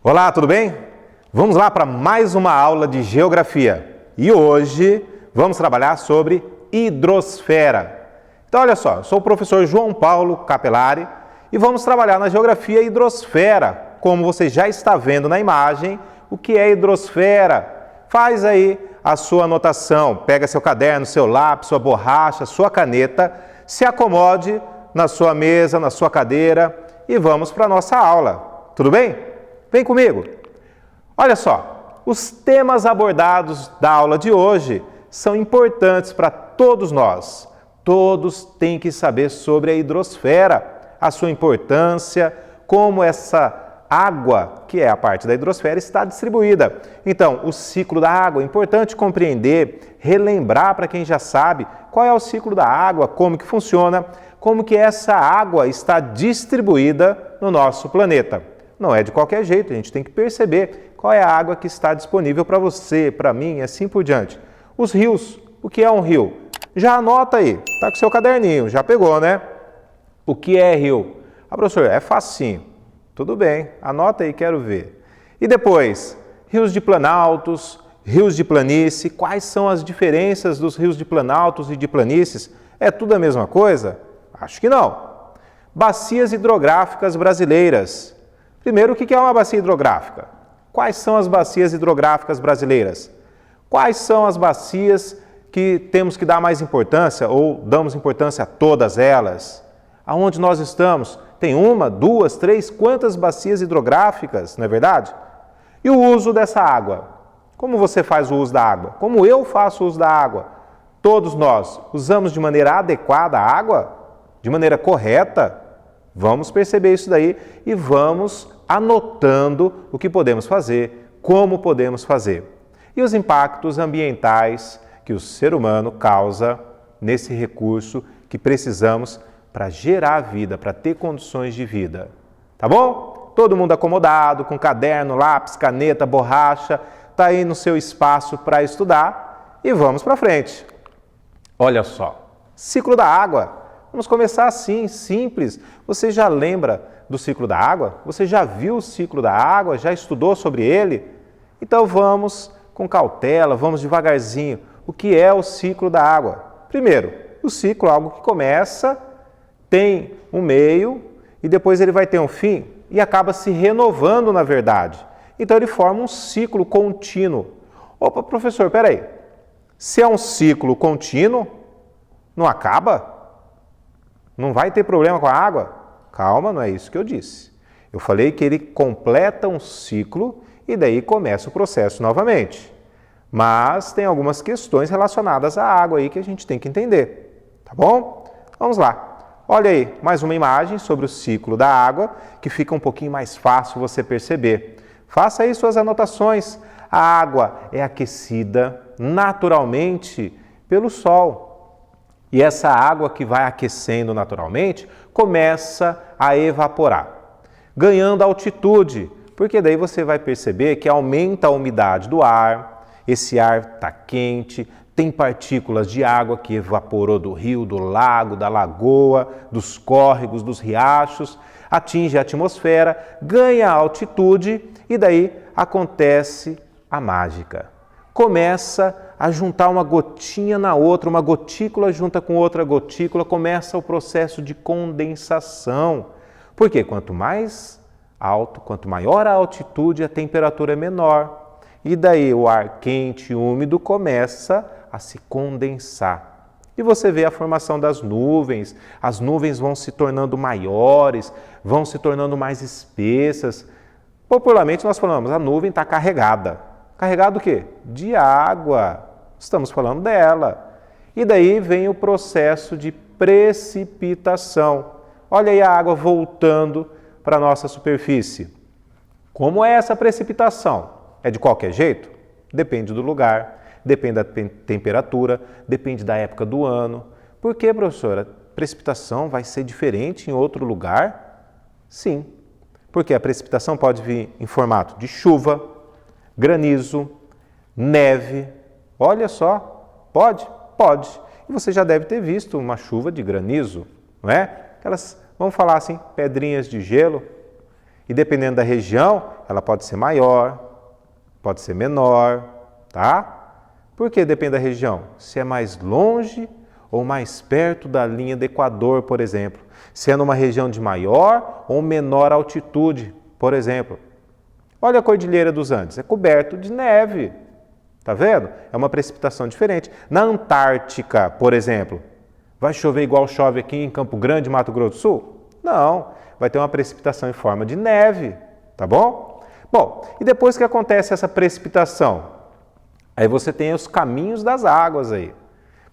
Olá, tudo bem? Vamos lá para mais uma aula de geografia. E hoje vamos trabalhar sobre hidrosfera. Então, olha só, eu sou o professor João Paulo Capelari e vamos trabalhar na geografia hidrosfera. Como você já está vendo na imagem, o que é hidrosfera? Faz aí a sua anotação, pega seu caderno, seu lápis, sua borracha, sua caneta, se acomode na sua mesa, na sua cadeira e vamos para a nossa aula. Tudo bem? Vem comigo. Olha só, os temas abordados da aula de hoje são importantes para todos nós. Todos têm que saber sobre a hidrosfera, a sua importância, como essa água, que é a parte da hidrosfera, está distribuída. Então, o ciclo da água é importante compreender, relembrar para quem já sabe qual é o ciclo da água, como que funciona, como que essa água está distribuída no nosso planeta. Não é de qualquer jeito, a gente tem que perceber qual é a água que está disponível para você, para mim e assim por diante. Os rios, o que é um rio? Já anota aí, está com seu caderninho, já pegou, né? O que é rio? Ah, professor, é facinho. Tudo bem, anota aí, quero ver. E depois, rios de planaltos, rios de planície, quais são as diferenças dos rios de planaltos e de planícies? É tudo a mesma coisa? Acho que não. Bacias hidrográficas brasileiras. Primeiro, o que é uma bacia hidrográfica? Quais são as bacias hidrográficas brasileiras? Quais são as bacias que temos que dar mais importância ou damos importância a todas elas? Aonde nós estamos? Tem uma, duas, três, quantas bacias hidrográficas, não é verdade? E o uso dessa água? Como você faz o uso da água? Como eu faço o uso da água? Todos nós usamos de maneira adequada a água? De maneira correta? Vamos perceber isso daí e vamos anotando o que podemos fazer, como podemos fazer. E os impactos ambientais que o ser humano causa nesse recurso que precisamos para gerar vida, para ter condições de vida. Tá bom? Todo mundo acomodado, com caderno, lápis, caneta, borracha, tá aí no seu espaço para estudar e vamos para frente. Olha só, ciclo da água. Vamos começar assim, simples. Você já lembra do ciclo da água? Você já viu o ciclo da água? Já estudou sobre ele? Então vamos com cautela, vamos devagarzinho. O que é o ciclo da água? Primeiro, o ciclo é algo que começa, tem um meio e depois ele vai ter um fim e acaba se renovando na verdade. Então ele forma um ciclo contínuo. Opa, professor, peraí. Se é um ciclo contínuo, não acaba? Não vai ter problema com a água? Calma, não é isso que eu disse. Eu falei que ele completa um ciclo e daí começa o processo novamente. Mas tem algumas questões relacionadas à água aí que a gente tem que entender. Tá bom? Vamos lá. Olha aí, mais uma imagem sobre o ciclo da água, que fica um pouquinho mais fácil você perceber. Faça aí suas anotações. A água é aquecida naturalmente pelo sol. E essa água que vai aquecendo naturalmente começa a evaporar, ganhando altitude, porque daí você vai perceber que aumenta a umidade do ar, esse ar está quente, tem partículas de água que evaporou do rio, do lago, da lagoa, dos córregos, dos riachos, atinge a atmosfera, ganha altitude e daí acontece a mágica. Começa a juntar uma gotinha na outra, uma gotícula junta com outra gotícula, começa o processo de condensação. Porque quanto mais alto, quanto maior a altitude, a temperatura é menor. E daí o ar quente e úmido começa a se condensar. E você vê a formação das nuvens, as nuvens vão se tornando maiores, vão se tornando mais espessas. Popularmente nós falamos, a nuvem está carregada. Carregado o quê? De água. Estamos falando dela. E daí vem o processo de precipitação. Olha aí a água voltando para a nossa superfície. Como é essa precipitação? É de qualquer jeito? Depende do lugar, depende da temperatura, depende da época do ano. Por que, professora? A precipitação vai ser diferente em outro lugar? Sim, porque a precipitação pode vir em formato de chuva, granizo, neve. Olha só, pode? Pode. E você já deve ter visto uma chuva de granizo, não é? Aquelas, vamos falar assim, pedrinhas de gelo. E dependendo da região, ela pode ser maior, pode ser menor, tá? Por que depende da região? Se é mais longe ou mais perto da linha do Equador, por exemplo. Se é numa região de maior ou menor altitude, por exemplo. Olha a Cordilheira dos Andes, é coberto de neve. Tá vendo? É uma precipitação diferente. Na Antártica, por exemplo, vai chover igual chove aqui em Campo Grande, Mato Grosso do Sul? Não, vai ter uma precipitação em forma de neve, tá bom? Bom, e depois que acontece essa precipitação, aí você tem os caminhos das águas aí.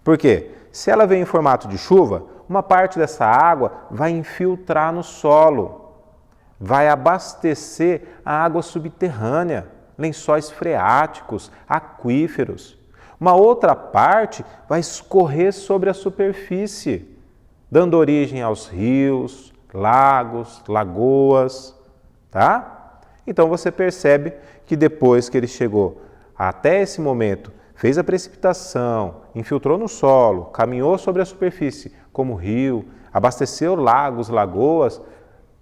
Por quê? Se ela vem em formato de chuva, uma parte dessa água vai infiltrar no solo, vai abastecer a água subterrânea, lençóis freáticos, aquíferos. Uma outra parte vai escorrer sobre a superfície, dando origem aos rios, lagos, lagoas, tá? Então você percebe que depois que ele chegou até esse momento, fez a precipitação, infiltrou no solo, caminhou sobre a superfície, como rio, abasteceu lagos, lagoas,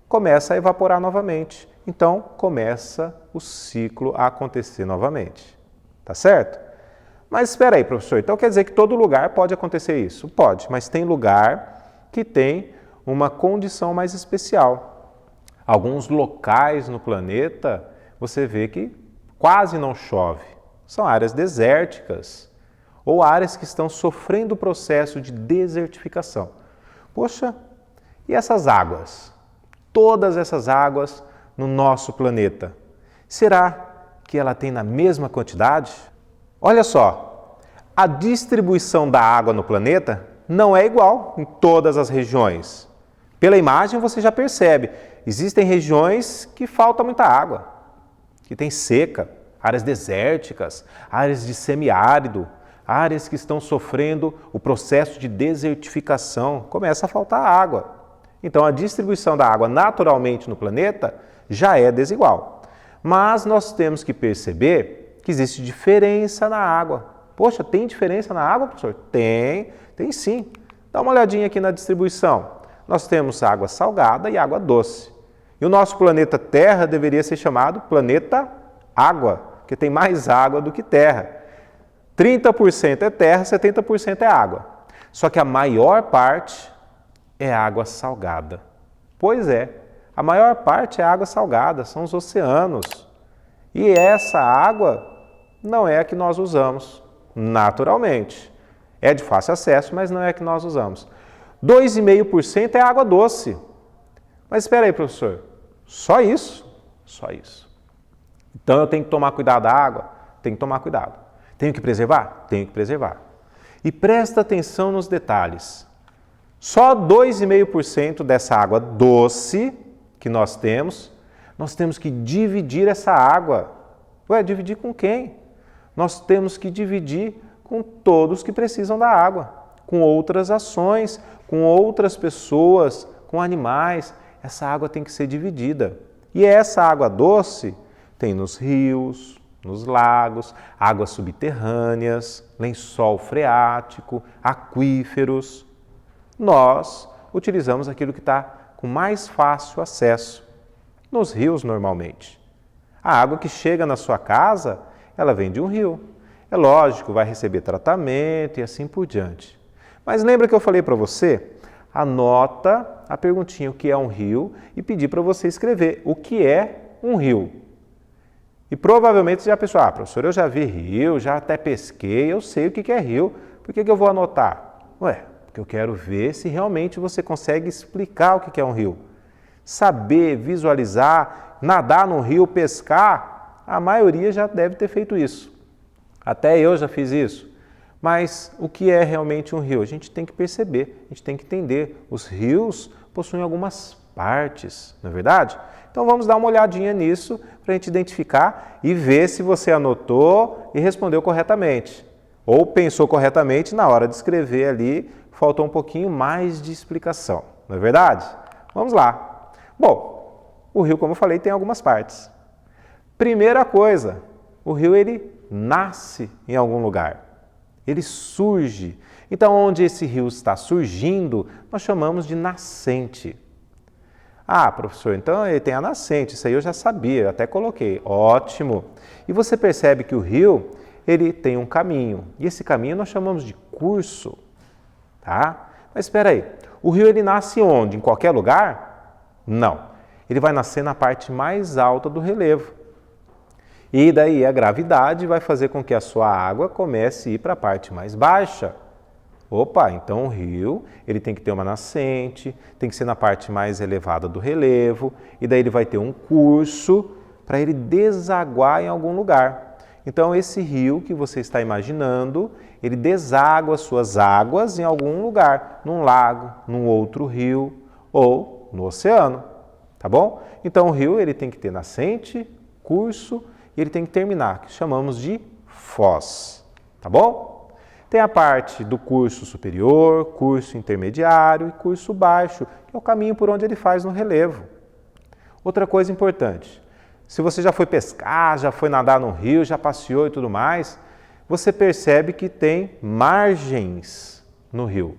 começa a evaporar novamente. Então, começa o ciclo a acontecer novamente. Tá certo? Mas espera aí, professor, então quer dizer que todo lugar pode acontecer isso? Pode, mas tem lugar que tem uma condição mais especial. Alguns locais no planeta, você vê que quase não chove. São áreas desérticas ou áreas que estão sofrendo o processo de desertificação. Poxa, e essas águas? Todas essas águas no nosso planeta. Será que ela tem na mesma quantidade? Olha só, a distribuição da água no planeta não é igual em todas as regiões. Pela imagem você já percebe, existem regiões que falta muita água, que tem seca, áreas desérticas, áreas de semiárido, áreas que estão sofrendo o processo de desertificação, começa a faltar água. Então a distribuição da água naturalmente no planeta já é desigual. Mas nós temos que perceber que existe diferença na água. Poxa, tem diferença na água, professor? Tem sim. Dá uma olhadinha aqui na distribuição. Nós temos água salgada e água doce. E o nosso planeta Terra deveria ser chamado planeta água, porque tem mais água do que terra. 30% é terra, 70% é água. Só que a maior parte é água salgada. Pois é, a maior parte é água salgada, são os oceanos. E essa água não é a que nós usamos naturalmente. É de fácil acesso, mas não é a que nós usamos. 2,5% é água doce. Mas espera aí, professor, só isso? Só isso. Então eu tenho que tomar cuidado da água? Tenho que tomar cuidado. Tenho que preservar? Tenho que preservar. E presta atenção nos detalhes. Só 2,5% dessa água doce que nós temos que dividir essa água. Ué, dividir com quem? Nós temos que dividir com todos que precisam da água, com outras ações, com outras pessoas, com animais. Essa água tem que ser dividida. E essa água doce tem nos rios, nos lagos, águas subterrâneas, lençol freático, aquíferos. Nós utilizamos aquilo que está com mais fácil acesso, nos rios normalmente. A água que chega na sua casa, ela vem de um rio. É lógico, vai receber tratamento e assim por diante. Mas lembra que eu falei para você? Anota a perguntinha o que é um rio e pedi para você escrever o que é um rio. E provavelmente você já pensou, professor, eu já vi rio, já até pesquei, eu sei o que é rio, por que eu vou anotar? Ué, porque eu quero ver se realmente você consegue explicar o que é um rio. Saber, visualizar, nadar no rio, pescar, a maioria já deve ter feito isso. Até eu já fiz isso. Mas o que é realmente um rio? A gente tem que perceber, a gente tem que entender. Os rios possuem algumas partes, não é verdade? Então vamos dar uma olhadinha nisso para a gente identificar e ver se você anotou e respondeu corretamente. Ou pensou corretamente na hora de escrever ali, faltou um pouquinho mais de explicação, não é verdade? Vamos lá. Bom, o rio, como eu falei, tem algumas partes. Primeira coisa, o rio ele nasce em algum lugar. Ele surge. Então, onde esse rio está surgindo, nós chamamos de nascente. Ah, professor, então ele tem a nascente, isso aí eu já sabia, eu até coloquei. Ótimo! E você percebe que o rio, ele tem um caminho, e esse caminho nós chamamos de curso, tá? Mas espera aí, o rio ele nasce onde? Em qualquer lugar? Não, ele vai nascer na parte mais alta do relevo. E daí a gravidade vai fazer com que a sua água comece a ir para a parte mais baixa. Opa, então o rio ele tem que ter uma nascente, tem que ser na parte mais elevada do relevo, e daí ele vai ter um curso para ele desaguar em algum lugar. Então esse rio que você está imaginando, ele deságua suas águas em algum lugar, num lago, num outro rio ou no oceano, tá bom? Então o rio ele tem que ter nascente, curso e ele tem que terminar, que chamamos de foz, tá bom? Tem a parte do curso superior, curso intermediário e curso baixo, que é o caminho por onde ele faz no relevo. Outra coisa importante, se você já foi pescar, já foi nadar no rio, já passeou e tudo mais, você percebe que tem margens no rio.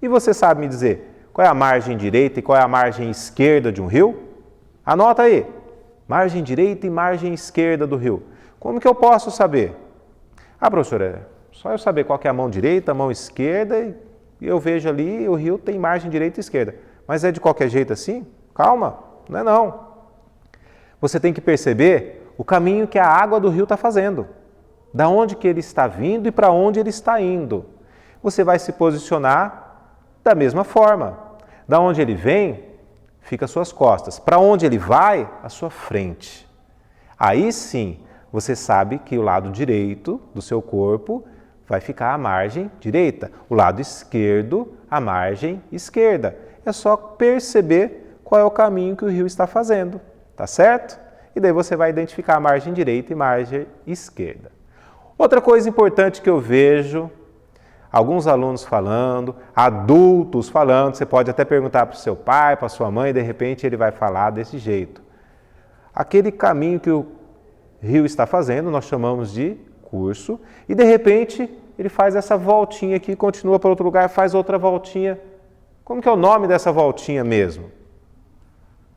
E você sabe me dizer qual é a margem direita e qual é a margem esquerda de um rio? Anota aí, margem direita e margem esquerda do rio. Como que eu posso saber? Ah, professora, só eu saber qual que é a mão direita, a mão esquerda, e eu vejo ali o rio tem margem direita e esquerda. Mas é de qualquer jeito assim? Calma, não é não. Você tem que perceber o caminho que a água do rio está fazendo. Da onde que ele está vindo e para onde ele está indo. Você vai se posicionar da mesma forma. Da onde ele vem, fica às suas costas. Para onde ele vai, à sua frente. Aí sim, você sabe que o lado direito do seu corpo vai ficar à margem direita, o lado esquerdo, a margem esquerda. É só perceber qual é o caminho que o rio está fazendo, tá certo? E daí você vai identificar a margem direita e margem esquerda. Outra coisa importante que eu vejo, alguns alunos falando, adultos falando, você pode até perguntar para o seu pai, para a sua mãe, e de repente ele vai falar desse jeito. Aquele caminho que o rio está fazendo, nós chamamos de curso, e de repente ele faz essa voltinha aqui, continua para outro lugar, faz outra voltinha. Como que é o nome dessa voltinha mesmo?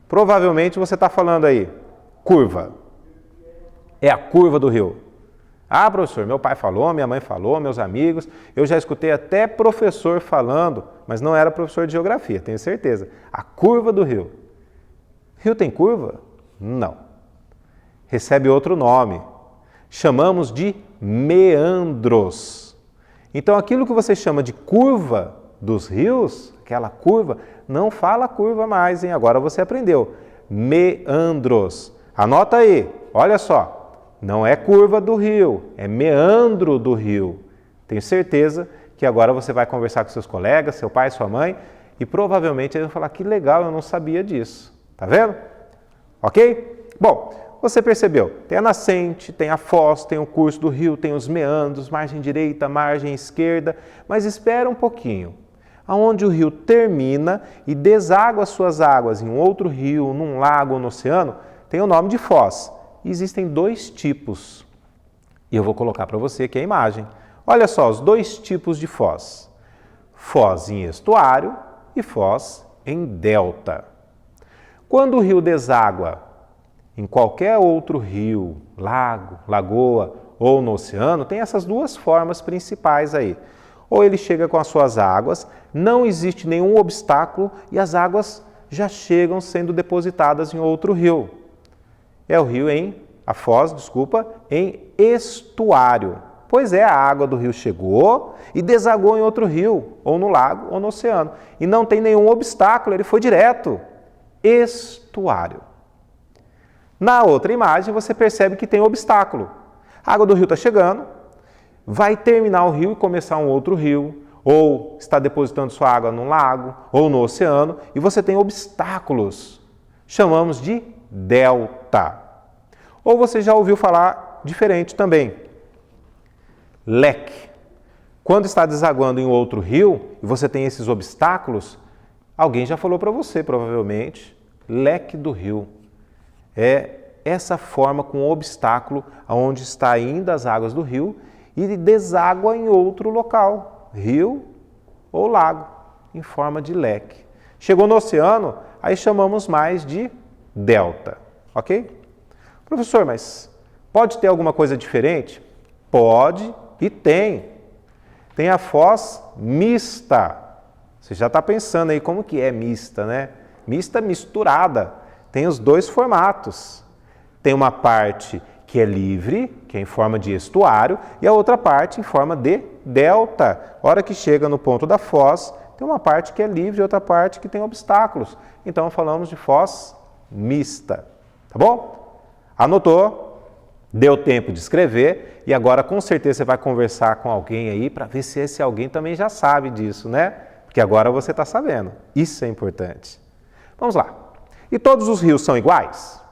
Provavelmente você está falando aí, curva. É a curva do rio. Ah, professor, meu pai falou, minha mãe falou, meus amigos, eu já escutei até professor falando, mas não era professor de geografia, tenho certeza. A curva do rio. Rio tem curva? Não. Recebe outro nome. Chamamos de meandros. Então, aquilo que você chama de curva dos rios, aquela curva, não fala curva mais, hein? Agora você aprendeu. Meandros. Anota aí, olha só. Não é curva do rio, é meandro do rio. Tenho certeza que agora você vai conversar com seus colegas, seu pai, sua mãe, e provavelmente eles vão falar, que legal, eu não sabia disso. Tá vendo? Ok? Bom, você percebeu, tem a nascente, tem a foz, tem o curso do rio, tem os meandros, margem direita, margem esquerda, mas espera um pouquinho. Aonde o rio termina e deságua suas águas em um outro rio, num lago ou no oceano, tem o nome de foz. E existem dois tipos. E eu vou colocar para você aqui a imagem. Olha só, os dois tipos de foz. Foz em estuário e foz em delta. Quando o rio deságua em qualquer outro rio, lago, lagoa ou no oceano, tem essas duas formas principais aí. Ou ele chega com as suas águas, não existe nenhum obstáculo e as águas já chegam sendo depositadas em outro rio. É o rio a foz, em estuário. Pois é, a água do rio chegou e desagou em outro rio, ou no lago ou no oceano. E não tem nenhum obstáculo, ele foi direto. Estuário. Na outra imagem, você percebe que tem obstáculo. A água do rio está chegando, vai terminar o rio e começar um outro rio, ou está depositando sua água no lago ou no oceano, e você tem obstáculos. Chamamos de delta. Ou você já ouviu falar diferente também. Leque. Quando está desaguando em outro rio e você tem esses obstáculos, alguém já falou para você, provavelmente, leque do rio. É essa forma com obstáculo aonde está indo as águas do rio e deságua em outro local, rio ou lago, em forma de leque. Chegou no oceano, aí chamamos mais de delta, ok? Professor, mas pode ter alguma coisa diferente? Pode e tem. Tem a foz mista. Você já está pensando aí como que é mista, né? Mista misturada. Tem os dois formatos. Tem uma parte que é livre, que é em forma de estuário, e a outra parte em forma de delta. A hora que chega no ponto da foz, tem uma parte que é livre e outra parte que tem obstáculos. Então falamos de foz mista. Tá bom? Anotou? Deu tempo de escrever e agora com certeza você vai conversar com alguém aí para ver se esse alguém também já sabe disso, né? Porque agora você está sabendo. Isso é importante. Vamos lá. E todos os rios são iguais?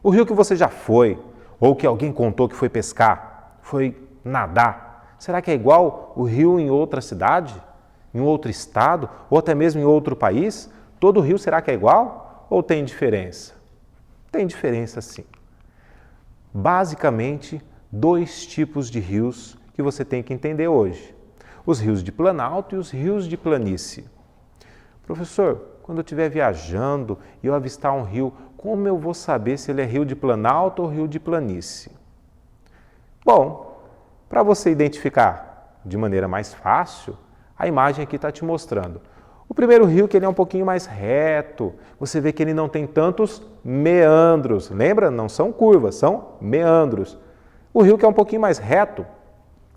O rio que você já foi, ou que alguém contou que foi pescar, foi nadar, será que é igual o rio em outra cidade, em outro estado, ou até mesmo em outro país? Todo rio será que é igual ou tem diferença? Tem diferença sim. Basicamente, dois tipos de rios que você tem que entender hoje. Os rios de planalto e os rios de planície. Professor, quando eu estiver viajando e eu avistar um rio, como eu vou saber se ele é rio de planalto ou rio de planície? Bom, para você identificar de maneira mais fácil, a imagem aqui está te mostrando. O primeiro rio que ele é um pouquinho mais reto, você vê que ele não tem tantos meandros. Lembra? Não são curvas, são meandros. O rio que é um pouquinho mais reto,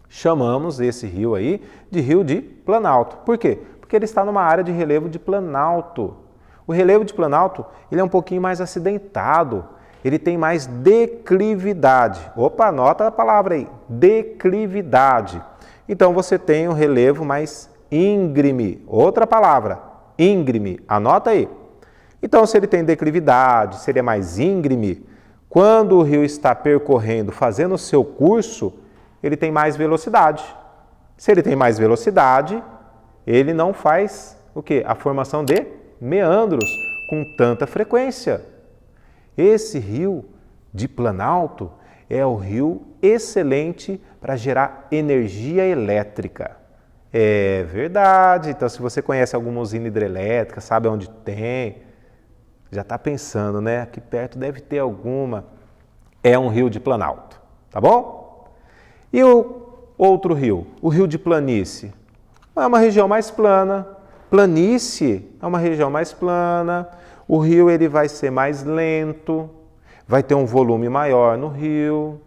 chamamos esse rio aí de rio de planalto. Por quê? Porque ele está numa área de relevo de planalto. O relevo de planalto ele é um pouquinho mais acidentado, ele tem mais declividade. Opa, anota a palavra aí, declividade. Então você tem um relevo mais íngreme, outra palavra, íngreme, anota aí. Então se ele tem declividade, se ele é mais íngreme, quando o rio está percorrendo, fazendo o seu curso, ele tem mais velocidade. Se ele tem mais velocidade, ele não faz o quê? A formação de meandros com tanta frequência. Esse rio de planalto é o rio excelente para gerar energia elétrica. É verdade. Então, se você conhece alguma usina hidrelétrica, sabe onde tem, já está pensando, né? Aqui perto deve ter alguma. É um rio de planalto, tá bom? E o outro rio, o rio de planície? É uma região mais plana. Planície é uma região mais plana. O rio ele vai ser mais lento, vai ter um volume maior no rio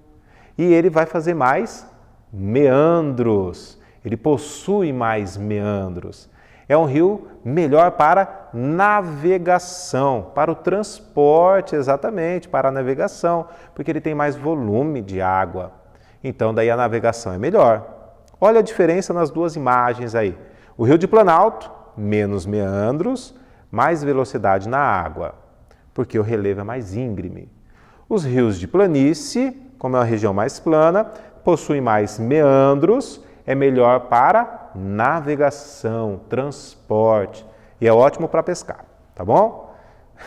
e ele vai fazer mais meandros. Ele possui mais meandros. É um rio melhor para navegação, para o transporte, exatamente, para a navegação, porque ele tem mais volume de água. Então, daí a navegação é melhor. Olha a diferença nas duas imagens aí. O rio de planalto, menos meandros, mais velocidade na água, porque o relevo é mais íngreme. Os rios de planície, como é uma região mais plana, possuem mais meandros, é melhor para navegação, transporte e é ótimo para pescar, tá bom?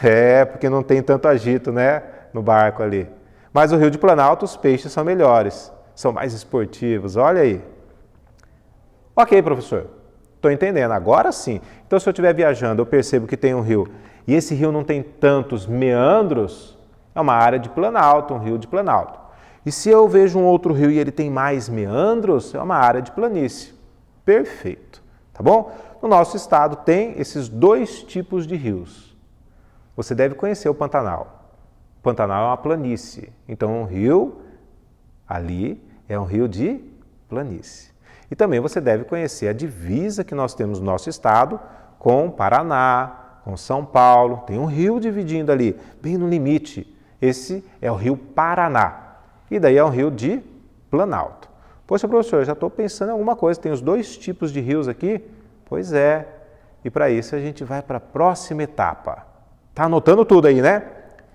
É, porque não tem tanto agito, né, no barco ali. Mas o rio de planalto, os peixes são melhores, são mais esportivos, olha aí. Ok, professor, estou entendendo, agora sim. Então, se eu estiver viajando, eu percebo que tem um rio e esse rio não tem tantos meandros, é uma área de planalto, um rio de planalto. E se eu vejo um outro rio e ele tem mais meandros, é uma área de planície. Perfeito, tá bom? No nosso estado tem esses dois tipos de rios. Você deve conhecer o Pantanal. O Pantanal é uma planície, então um rio ali é um rio de planície. E também você deve conhecer a divisa que nós temos no nosso estado com Paraná, com São Paulo. Tem um rio dividindo ali, bem no limite. Esse é o rio Paraná. E daí é um rio de planalto. Poxa, professor, eu já estou pensando em alguma coisa. Tem os dois tipos de rios aqui? Pois é. E para isso a gente vai para a próxima etapa. Está anotando tudo aí, né?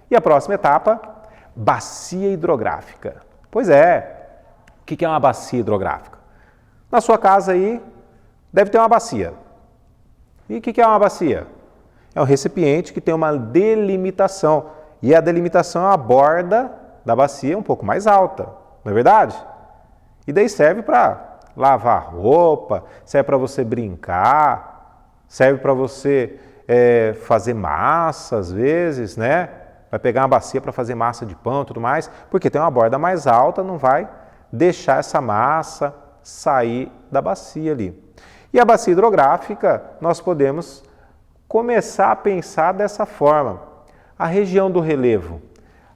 E a próxima etapa, bacia hidrográfica. Pois é. O que é uma bacia hidrográfica? Na sua casa aí, deve ter uma bacia. E o que é uma bacia? É um recipiente que tem uma delimitação. E a delimitação é a borda da bacia um pouco mais alta, não é verdade? E daí serve para lavar roupa, serve para você brincar, serve para você fazer massa às vezes, né? Vai pegar uma bacia para fazer massa de pão e tudo mais, porque tem uma borda mais alta, não vai deixar essa massa sair da bacia ali. E a bacia hidrográfica, nós podemos começar a pensar dessa forma. A região do relevo,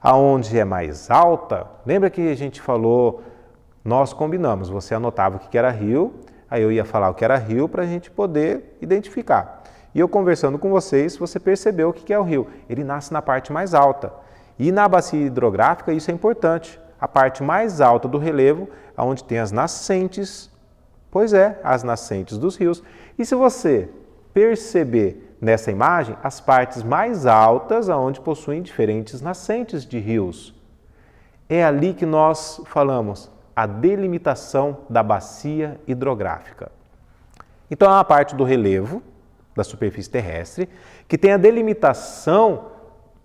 aonde é mais alta, lembra que a gente falou, nós combinamos, você anotava o que era rio, aí eu ia falar o que era rio para a gente poder identificar. E eu conversando com vocês, você percebeu o que é o rio. Ele nasce na parte mais alta. E na bacia hidrográfica isso é importante. A parte mais alta do relevo, onde tem as nascentes, pois é, as nascentes dos rios. E se você perceber nessa imagem, as partes mais altas, onde possuem diferentes nascentes de rios. É ali que nós falamos a delimitação da bacia hidrográfica. Então, é uma parte do relevo, da superfície terrestre, que tem a delimitação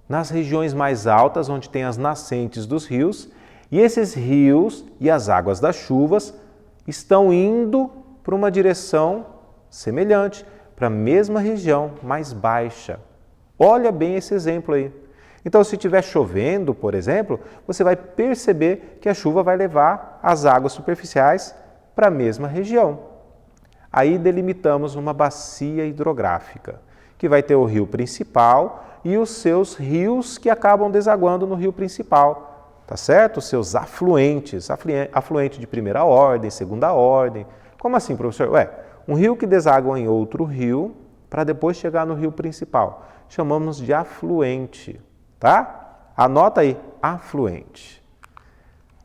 nas regiões mais altas, onde tem as nascentes dos rios, e esses rios e as águas das chuvas estão indo para uma direção semelhante, para a mesma região mais baixa. Olha bem esse exemplo aí. Então, se estiver chovendo, por exemplo, você vai perceber que a chuva vai levar as águas superficiais para a mesma região. Aí delimitamos uma bacia hidrográfica, que vai ter o rio principal e os seus rios que acabam desaguando no rio principal, tá certo? Os seus afluentes, afluente de primeira ordem, segunda ordem. Como assim, professor? Um rio que deságua em outro rio para depois chegar no rio principal. Chamamos de afluente, tá? Anota aí, afluente.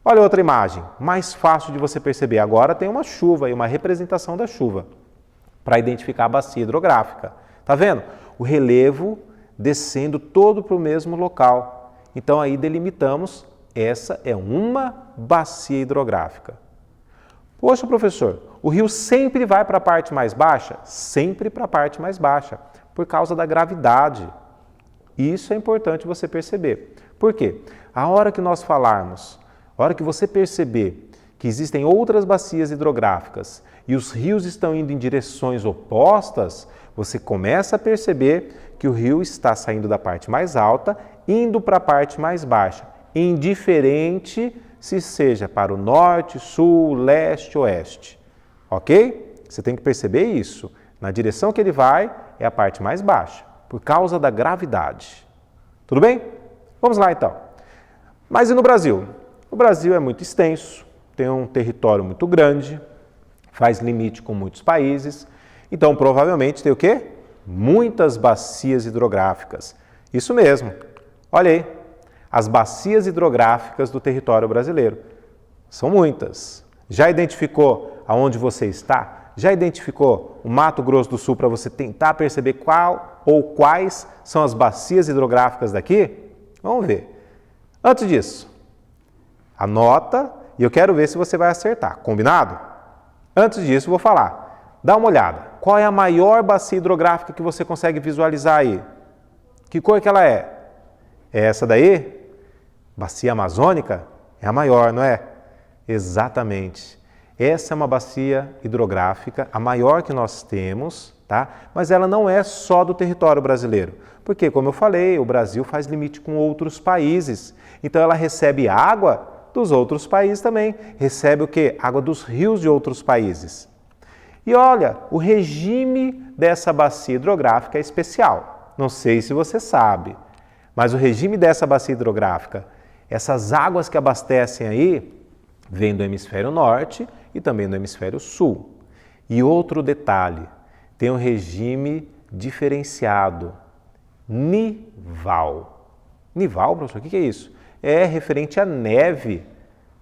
Olha outra imagem, mais fácil de você perceber. Agora tem uma chuva e uma representação da chuva para identificar a bacia hidrográfica. Tá vendo? O relevo descendo todo para o mesmo local. Então aí delimitamos, essa é uma bacia hidrográfica. Poxa, professor, o rio sempre vai para a parte mais baixa? Sempre para a parte mais baixa, por causa da gravidade. Isso é importante você perceber. Por quê? A hora que nós falarmos, a hora que você perceber que existem outras bacias hidrográficas e os rios estão indo em direções opostas, você começa a perceber que o rio está saindo da parte mais alta, indo para a parte mais baixa, indiferente se seja para o norte, sul, leste, oeste. Ok? Você tem que perceber isso. Na direção que ele vai é a parte mais baixa, por causa da gravidade. Tudo bem? Vamos lá então. Mas e no Brasil? O Brasil é muito extenso, tem um território muito grande, faz limite com muitos países, então provavelmente tem o quê? Muitas bacias hidrográficas. Isso mesmo. Olha aí, as bacias hidrográficas do território brasileiro. São muitas. Já identificou aonde você está? Já identificou o Mato Grosso do Sul para você tentar perceber qual ou quais são as bacias hidrográficas daqui? Vamos ver. Antes disso, anota e eu quero ver se você vai acertar. Combinado? Antes disso, vou falar. Dá uma olhada. Qual é a maior bacia hidrográfica que você consegue visualizar aí? Que cor que ela é? É essa daí? Bacia Amazônica? É a maior, não é? Exatamente. Essa é uma bacia hidrográfica, a maior que nós temos, tá? Mas ela não é só do território brasileiro. Porque, como eu falei, o Brasil faz limite com outros países. Então, ela recebe água dos outros países também. Recebe o quê? Água dos rios de outros países. E olha, o regime dessa bacia hidrográfica é especial. Não sei se você sabe, mas o regime dessa bacia hidrográfica, essas águas que abastecem aí, vêm do hemisfério norte e também do hemisfério sul. E outro detalhe, tem um regime diferenciado, nival. Nival, professor, o que é isso? É referente à neve.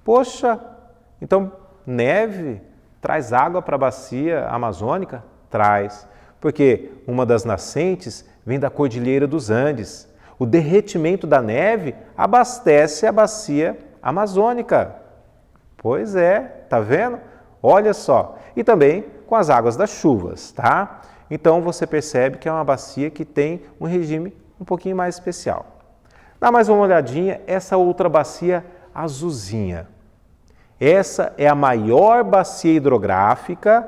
Poxa, então neve traz água para a bacia amazônica? Traz, porque uma das nascentes vem da Cordilheira dos Andes. O derretimento da neve abastece a bacia amazônica. Pois é, tá vendo? Olha só. E também com as águas das chuvas, tá? Então você percebe que é uma bacia que tem um regime um pouquinho mais especial. Dá mais uma olhadinha, essa outra bacia azulzinha. Essa é a maior bacia hidrográfica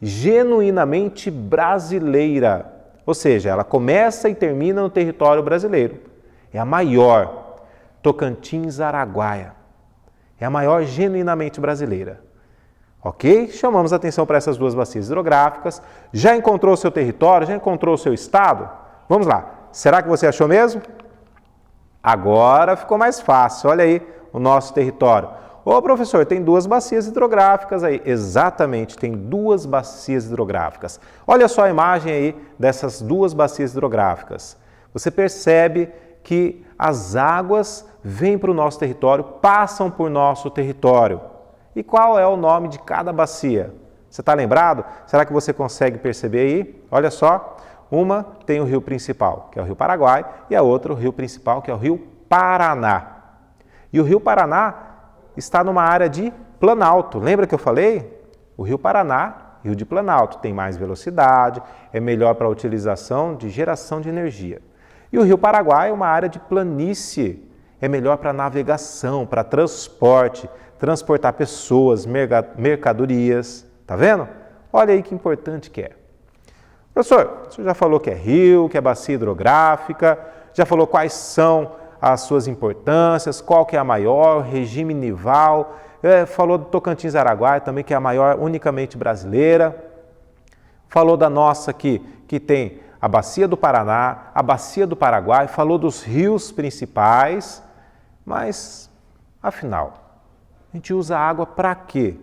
genuinamente brasileira. ou seja, ela começa e termina no território brasileiro. É a maior, Tocantins-Araguaia. É a maior genuinamente brasileira. Ok? Chamamos a atenção para essas duas bacias hidrográficas. Já encontrou o seu território? Já encontrou o seu estado? Vamos lá. Será que você achou mesmo? Agora ficou mais fácil. Olha aí o nosso território. Ô professor, tem duas bacias hidrográficas aí. Exatamente, tem duas bacias hidrográficas. Olha só a imagem aí dessas duas bacias hidrográficas. Você percebe que as águas vêm para o nosso território, passam por nosso território. E qual é o nome de cada bacia? Você está lembrado? Será que você consegue perceber aí? Olha só, uma tem o rio principal, que é o rio Paraguai, e a outra o rio principal, que é o rio Paraná. E o rio Paraná está numa área de planalto. Lembra que eu falei? O rio Paraná, rio de planalto, tem mais velocidade, é melhor para a utilização de geração de energia. E o rio Paraguai é uma área de planície, é melhor para navegação, para transporte, transportar pessoas, mercadorias. Tá vendo? Olha aí que importante que é. Professor, você já falou que é rio, que é bacia hidrográfica, já falou quais são as suas importâncias, qual que é a maior, regime nival, falou do Tocantins-Araguaia também, que é a maior unicamente brasileira, falou da nossa aqui, que tem a bacia do Paraná, a bacia do Paraguai, falou dos rios principais, mas, afinal, a gente usa água para quê?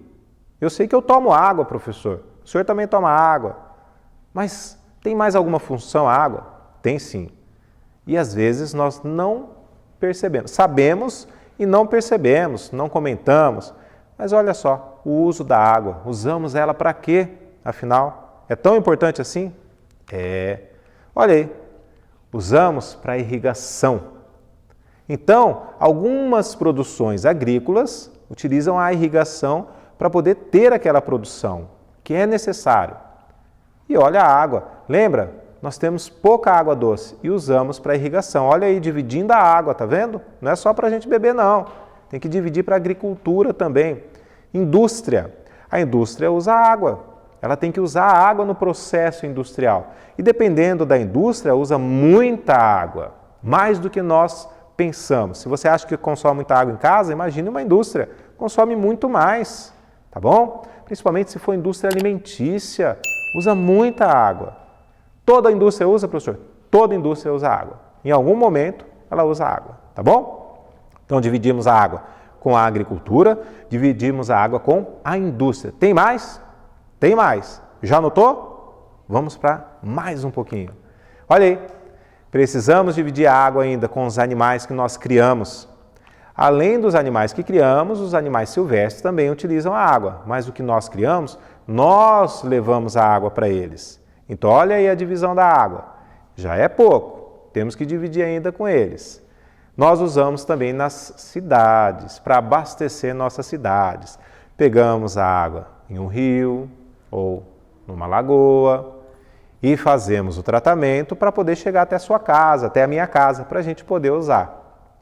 Eu sei que eu tomo água, professor, o senhor também toma água, mas tem mais alguma função a água? Tem sim. E às vezes nós não percebemos. Sabemos e não percebemos, não comentamos. Mas olha só, o uso da água, usamos ela para quê? Afinal, é tão importante assim? Olha aí, usamos para irrigação. Então, algumas produções agrícolas utilizam a irrigação para poder ter aquela produção que é necessário. E olha a água, lembra? Nós temos pouca água doce e usamos para irrigação. Olha aí, dividindo a água, tá vendo? Não é só para a gente beber, não. Tem que dividir para a agricultura também. Indústria. A indústria usa água. Ela tem que usar a água no processo industrial. E dependendo da indústria, usa muita água. Mais do que nós pensamos. Se você acha que consome muita água em casa, imagine uma indústria. Consome muito mais, tá bom? Principalmente se for indústria alimentícia. Usa muita água. Toda a indústria usa, professor? Toda a indústria usa água. Em algum momento, ela usa água, tá bom? Então, dividimos a água com a agricultura, dividimos a água com a indústria. Tem mais? Tem mais. Já anotou? Vamos para mais um pouquinho. Olha aí, precisamos dividir a água ainda com os animais que nós criamos. Além dos animais que criamos, os animais silvestres também utilizam a água, mas o que nós criamos, nós levamos a água para eles. Então, olha aí a divisão da água. Já é pouco, temos que dividir ainda com eles. Nós usamos também nas cidades, para abastecer nossas cidades. Pegamos a água em um rio ou numa lagoa e fazemos o tratamento para poder chegar até a sua casa, até a minha casa, para a gente poder usar.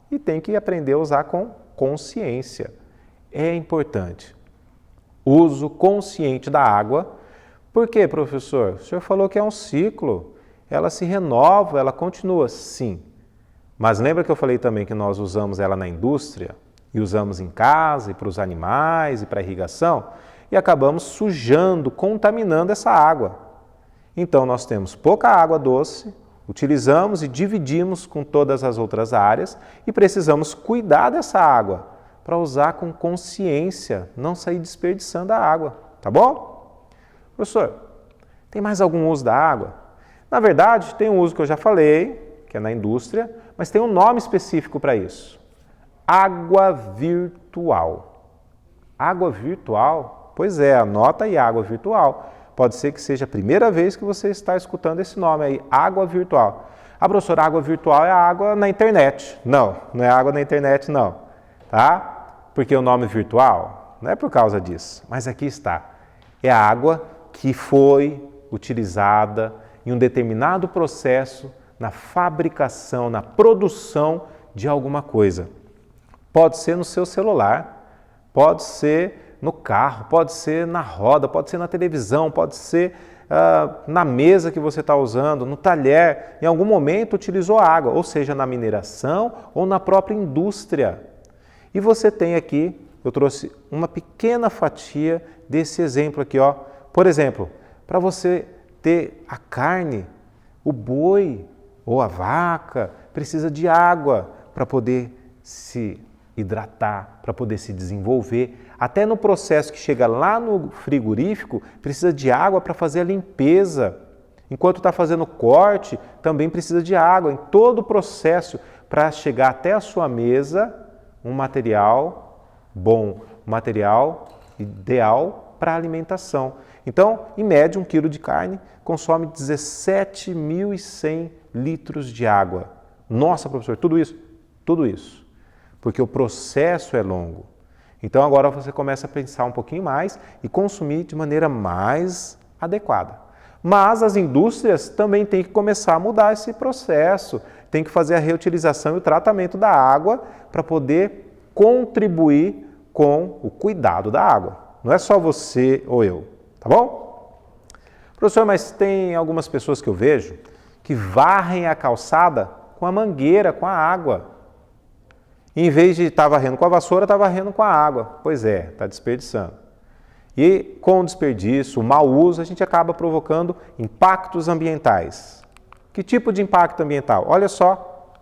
E tem que aprender a usar com consciência. É importante. Uso consciente da água. Por quê, professor? O senhor falou que é um ciclo, ela se renova, ela continua, sim. Mas lembra que eu falei também que nós usamos ela na indústria, e usamos em casa, e para os animais, e para a irrigação, e acabamos sujando, contaminando essa água. Então, nós temos pouca água doce, utilizamos e dividimos com todas as outras áreas, e precisamos cuidar dessa água, para usar com consciência, não sair desperdiçando a água, tá bom? Professor, tem mais algum uso da água? Na verdade, tem um uso que eu já falei, que é na indústria, mas tem um nome específico para isso. Água virtual. Água virtual? Pois é, anota aí, água virtual. Pode ser que seja a primeira vez que você está escutando esse nome aí, água virtual. Ah, professor, água virtual é água na internet. Não, não é água na internet não, tá? Porque o nome virtual não é por causa disso, mas aqui está. É a água que foi utilizada em um determinado processo na fabricação, na produção de alguma coisa. Pode ser no seu celular, pode ser no carro, pode ser na roda, pode ser na televisão, pode ser na mesa que você está usando, no talher, em algum momento utilizou água, ou seja, na mineração ou na própria indústria. E você tem aqui, eu trouxe uma pequena fatia desse exemplo aqui, ó. Por exemplo, para você ter a carne, o boi ou a vaca precisa de água para poder se hidratar, para poder se desenvolver. Até no processo que chega lá no frigorífico, precisa de água para fazer a limpeza. Enquanto está fazendo o corte, também precisa de água. Em todo o processo, para chegar até a sua mesa, um material bom, um material ideal para a alimentação. Então, em média, 1 quilo de carne consome 17.100 litros de água. Nossa, professor, tudo isso? Tudo isso. Porque o processo é longo. Então, agora você começa a pensar um pouquinho mais e consumir de maneira mais adequada. Mas as indústrias também têm que começar a mudar esse processo, tem que fazer a reutilização e o tratamento da água para poder contribuir com o cuidado da água. Não é só você ou eu, tá bom? Professor, mas tem algumas pessoas que eu vejo que varrem a calçada com a mangueira, com a água. Em vez de estar varrendo com a vassoura, está varrendo com a água. Pois é, está desperdiçando. E com o desperdício, o mau uso, a gente acaba provocando impactos ambientais. Que tipo de impacto ambiental? Olha só,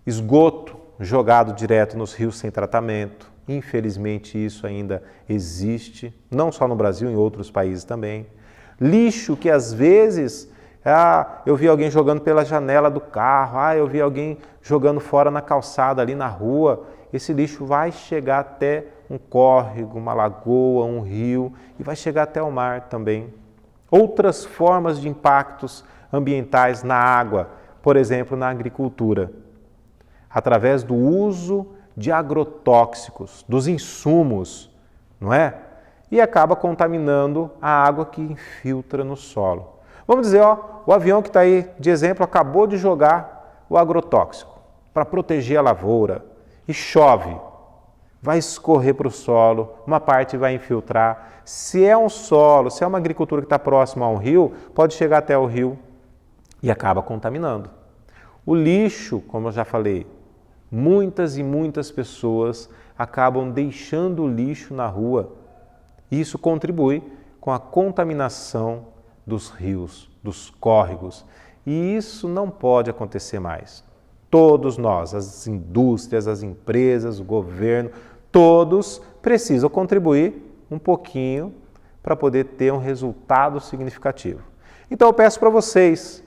esgoto jogado direto nos rios sem tratamento. Infelizmente isso ainda existe, não só no Brasil, em outros países também. Lixo que às vezes, eu vi alguém jogando pela janela do carro, eu vi alguém jogando fora na calçada ali na rua. Esse lixo vai chegar até um córrego, uma lagoa, um rio e vai chegar até o mar também. Outras formas de impactos ambientais na água, por exemplo, na agricultura, através do uso de agrotóxicos, dos insumos, não é? E acaba contaminando a água que infiltra no solo. Vamos dizer, o avião que está aí de exemplo acabou de jogar o agrotóxico para proteger a lavoura e chove. Vai escorrer para o solo, uma parte vai infiltrar. Se é um solo, se é uma agricultura que está próxima a um rio, pode chegar até o rio e acaba contaminando. O lixo, como eu já falei, muitas e muitas pessoas acabam deixando o lixo na rua. Isso contribui com a contaminação dos rios, dos córregos. E isso não pode acontecer mais. Todos nós, as indústrias, as empresas, o governo, todos precisam contribuir um pouquinho para poder ter um resultado significativo. Então eu peço para vocês,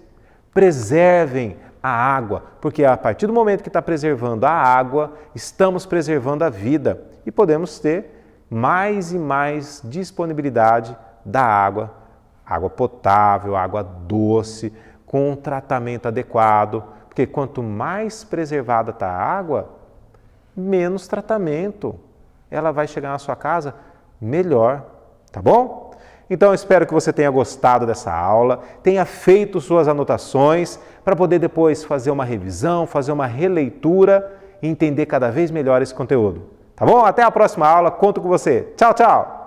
preservem a água, porque a partir do momento que está preservando a água, estamos preservando a vida e podemos ter mais e mais disponibilidade da água, água potável, água doce, com um tratamento adequado, porque quanto mais preservada está a água, menos tratamento ela vai chegar na sua casa, melhor, tá bom? Então, eu espero que você tenha gostado dessa aula, tenha feito suas anotações para poder depois fazer uma revisão, fazer uma releitura e entender cada vez melhor esse conteúdo. Tá bom? Até a próxima aula, conto com você. Tchau, tchau!